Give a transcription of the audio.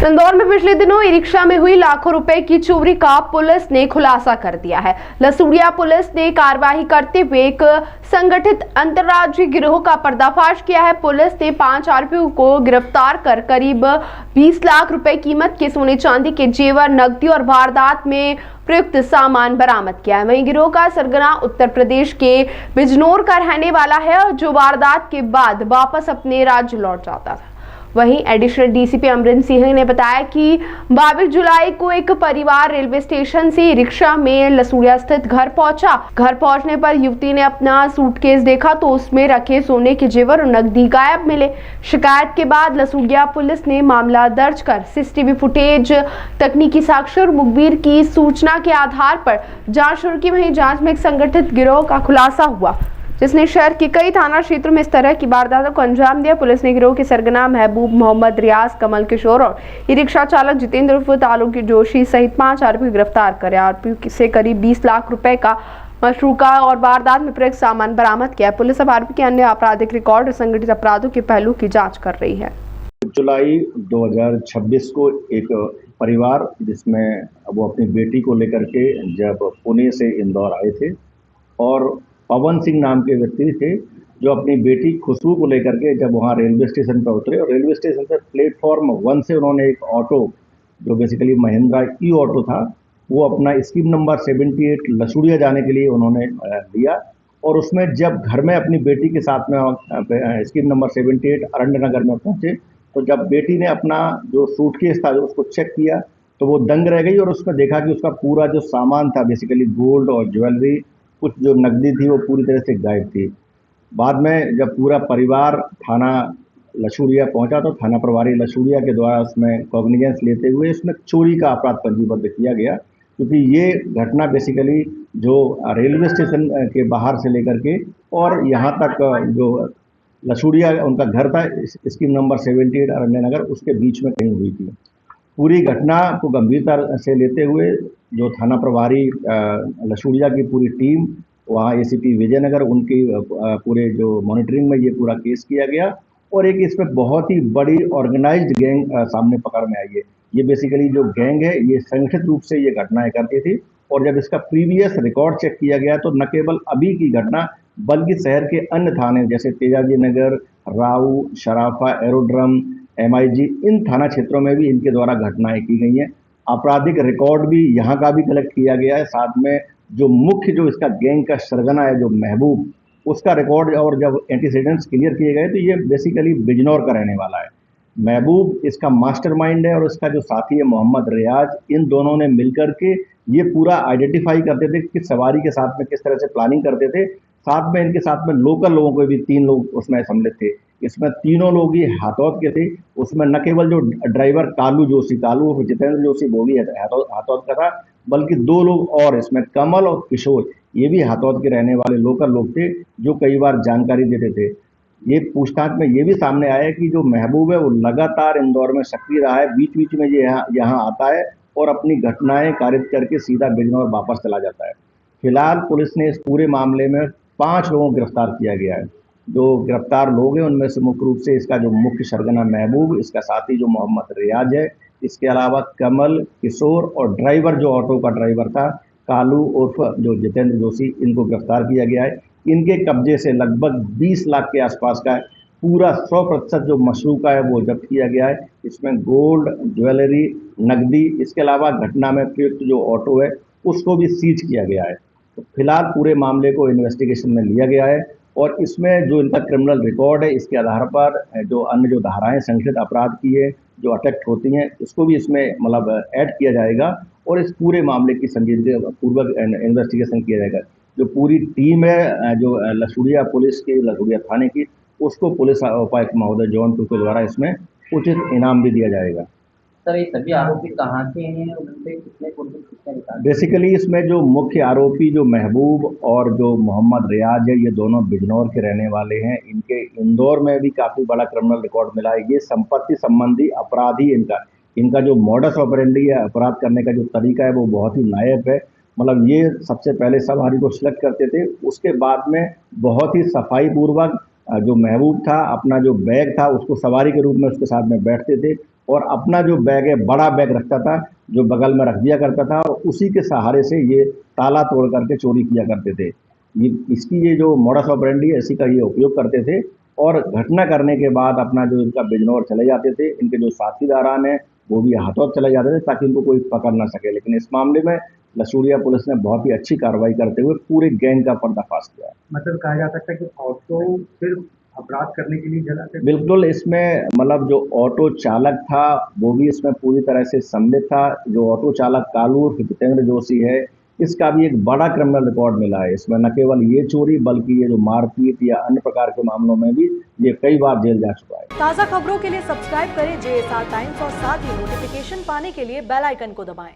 इंदौर में पिछले दिनों ई रिक्शा में हुई लाखों रुपए की चोरी का पुलिस ने खुलासा कर दिया है। लसूड़िया पुलिस ने कार्रवाई करते हुए एक संगठित अंतर्राज्यीय गिरोह का पर्दाफाश किया है। पुलिस ने 5 आरोपियों को गिरफ्तार कर करीब 20 लाख रुपए कीमत के सोने चांदी के जेवर, नकदी और वारदात में प्रयुक्त सामान बरामद किया है। वहीं गिरोह का सरगना उत्तर प्रदेश के बिजनौर का रहने वाला है, जो वारदात के बाद वापस अपने राज्य लौट जाता था। वहीं एडिशनल डीसीपी अमरिंदर सिंह ने बताया कि 22 जुलाई को एक परिवार रेलवे स्टेशन से रिक्शा में लसूड़िया स्थित घर पहुंचा। घर पहुंचने पर युवती ने अपना सूटकेस देखा तो उसमें रखे सोने के जेवर और नकदी गायब मिले। शिकायत के बाद लसूड़िया पुलिस ने मामला दर्ज कर सीसीटीवी फुटेज, तकनीकी साक्ष्य और मुखबिर की सूचना के आधार पर जांच शुरू की। वहीं जांच में एक संगठित गिरोह का खुलासा हुआ, जिसने शहर के कई थाना क्षेत्रों में इस तरह की वारदातों को अंजाम दिया। पुलिस ने गिरोह के सरगना महबूब, मोहम्मद रियाज, कमल किशोर और ई रिक्शा चालक जितेंद्र उर्फ तालुक जोशी सहित 5 आरोपी को गिरफ्तार कर आरोपियों से करीब 20 लाख रुपए का मशरूका और वारदात में प्रयुक्त सामान बरामद किया। पुलिस अब आरोपी के अन्य आपराधिक रिकॉर्ड और संगठित अपराधों के पहलू की जाँच कर रही है। जुलाई 2026 को एक परिवार, जिसमें वो अपनी बेटी को लेकर के जब पुणे से इंदौर आए थे, और पवन सिंह नाम के व्यक्ति थे जो अपनी बेटी खुशबू को लेकर के जब वहाँ रेलवे स्टेशन पर उतरे, और रेलवे स्टेशन पर प्लेटफॉर्म 1 से उन्होंने एक ऑटो, जो बेसिकली महिंद्रा ई ऑटो था, वो अपना स्कीम नंबर 78 लसूड़िया जाने के लिए उन्होंने लिया। और उसमें जब घर में अपनी बेटी के साथ में स्कीम नंबर 78 अरण्य नगर में पहुँचे, तो जब बेटी ने अपना जो सूटकेस था जो उसको चेक किया, तो वो दंग रह गई और उसमें देखा कि उसका पूरा जो सामान था, बेसिकली गोल्ड और ज्वेलरी, कुछ जो नकदी थी, वो पूरी तरह से गायब थी। बाद में जब पूरा परिवार थाना लसूड़िया पहुंचा, तो थाना प्रभारी लसूड़िया के द्वारा उसमें कॉग्निजेंस लेते हुए इसमें चोरी का अपराध पंजीबद्ध किया गया, क्योंकि ये घटना बेसिकली जो रेलवे स्टेशन के बाहर से लेकर के और यहाँ तक जो लसूड़िया उनका घर था, स्कीम नंबर 78 अरण्य नगर, उसके बीच में कहीं हुई थी। पूरी घटना को गंभीरता से लेते हुए जो थाना प्रभारी लसूड़िया की पूरी टीम, वहाँ एसीपी विजयनगर, उनकी पूरे जो मॉनिटरिंग में ये पूरा केस किया गया, और एक इसमें बहुत ही बड़ी ऑर्गेनाइज्ड गैंग सामने पकड़ में आई है। ये बेसिकली जो गैंग है, ये संगठित रूप से ये घटनाएं करती थी, और जब इसका प्रीवियस रिकॉर्ड चेक किया गया, तो न केवल अभी की घटना बल्कि शहर के अन्य थाने जैसे तेजाजी नगर, राऊ, शराफा, एरोड्रम, MIG, इन थाना क्षेत्रों में भी इनके द्वारा घटनाएं की गई हैं। आपराधिक रिकॉर्ड भी यहाँ का भी कलेक्ट किया गया है। साथ में जो मुख्य जो इसका गैंग का सरगना है, जो महबूब, उसका रिकॉर्ड और जब एंटीसीडेंट्स क्लियर किए गए, तो ये बेसिकली बिजनौर का रहने वाला है। महबूब इसका मास्टरमाइंड है, और इसका जो साथी है मोहम्मद रियाज, इन दोनों ने मिलकर के ये पूरा आइडेंटिफाई करते थे कि सवारी के साथ में किस तरह से प्लानिंग करते थे। साथ में इनके साथ में लोकल लोगों के भी 3 लोग उसमें सम्मिलित थे। इसमें तीनों लोग ही हाथौद के थे। उसमें न केवल जो ड्राइवर कालू जितेंद्र जोशी, वो भी हाथौद का था, बल्कि 2 लोग और इसमें कमल और किशोर, ये भी हाथौद के रहने वाले लोकल लोग थे, जो कई बार जानकारी देते थे। ये पूछताछ में ये भी सामने आया है कि जो महबूब है, वो लगातार इंदौर में सक्रिय रहा है। बीच बीच में ये यहाँ आता है और अपनी घटनाएं कारित करके सीधा बिजनौर वापस चला जाता है। फिलहाल पुलिस ने इस पूरे मामले में 5 लोगों को गिरफ्तार किया गया है। जो गिरफ्तार लोग हैं, उनमें से मुख्य रूप से इसका जो मुख्य सरगना महबूब, इसका साथी जो मोहम्मद रियाज है, इसके अलावा कमल, किशोर और ड्राइवर जो ऑटो का ड्राइवर था कालू उर्फ जो जितेंद्र जोशी, इनको गिरफ्तार किया गया है। इनके कब्जे से लगभग 20 लाख के आसपास का पूरा 100% जो मशरूका है वो जब्त किया गया है। इसमें गोल्ड, ज्वेलरी, नकदी, इसके अलावा घटना में प्रयुक्त जो ऑटो है उसको भी सीज किया गया है। तो फिलहाल पूरे मामले को इन्वेस्टिगेशन में लिया गया है, और इसमें जो इनका क्रिमिनल रिकॉर्ड है, इसके आधार पर जो अन्य जो धाराएं संगठित अपराध की है जो अटैक्ट होती हैं, इसको भी इसमें मतलब ऐड किया जाएगा, और इस पूरे मामले की संजीदगीपूर्वक इन्वेस्टिगेशन किया जाएगा। जो पूरी टीम है जो लसूड़िया पुलिस की, लसूड़िया थाने की, उसको पुलिस उपायुक्त महोदय जोन 2 के द्वारा इसमें उचित इनाम भी दिया जाएगा। सर, ये सभी आरोपी कहाँ के हैं, उनसे कितने बेसिकली इसमें जो मुख्य आरोपी जो महबूब और जो मोहम्मद रियाज है, ये दोनों बिजनौर के रहने वाले हैं। इनके इंदौर में भी काफ़ी बड़ा क्रिमिनल रिकॉर्ड मिला है। ये संपत्ति संबंधी अपराधी इनका जो मॉडस ऑपरेंडी है, अपराध करने का जो तरीका है, वो बहुत ही नायाब है। मतलब ये सबसे पहले सवारी को सिलेक्ट करते थे, उसके बाद में बहुत ही सफाई पूर्वक जो महबूब था, अपना जो बैग था उसको सवारी के रूप में उसके साथ में बैठते थे, और अपना जो बैग है बड़ा बैग रखता था, जो बगल में रख दिया करता था, और उसी के सहारे से ये ताला तोड़ करके चोरी किया करते थे। ये जो मोडस ऑपरेंडी है, इसी का ये उपयोग करते थे। और घटना करने के बाद अपना जो इनका बिजनौर चले जाते थे। इनके जो साथीदारान हैं वो भी हाथों चले जाते थे ताकि इनको कोई पकड़ ना सके। लेकिन इस मामले में लसूड़िया पुलिस ने बहुत ही अच्छी कार्रवाई करते हुए पूरे गैंग का पर्दाफाश किया है। मतलब कहा जा सकता है कि ऑटो सिर्फ अपराध करने के लिए चलाते थे। बिल्कुल, इसमें मतलब जो ऑटो चालक था वो भी इसमें पूरी तरह से सम्मिलित था। जो ऑटो चालक कालू उर्फ जितेंद्र जोशी है, इसका भी एक बड़ा क्रिमिनल रिकॉर्ड मिला है। इसमें न केवल ये चोरी बल्कि ये जो मारपीट या अन्य प्रकार के मामलों में भी ये कई बार जेल जा चुका है। ताज़ा खबरों के लिए सब्सक्राइब करें JSR टाइम्स और साथ ही नोटिफिकेशन पाने के लिए बेल आइकन को दबाएं।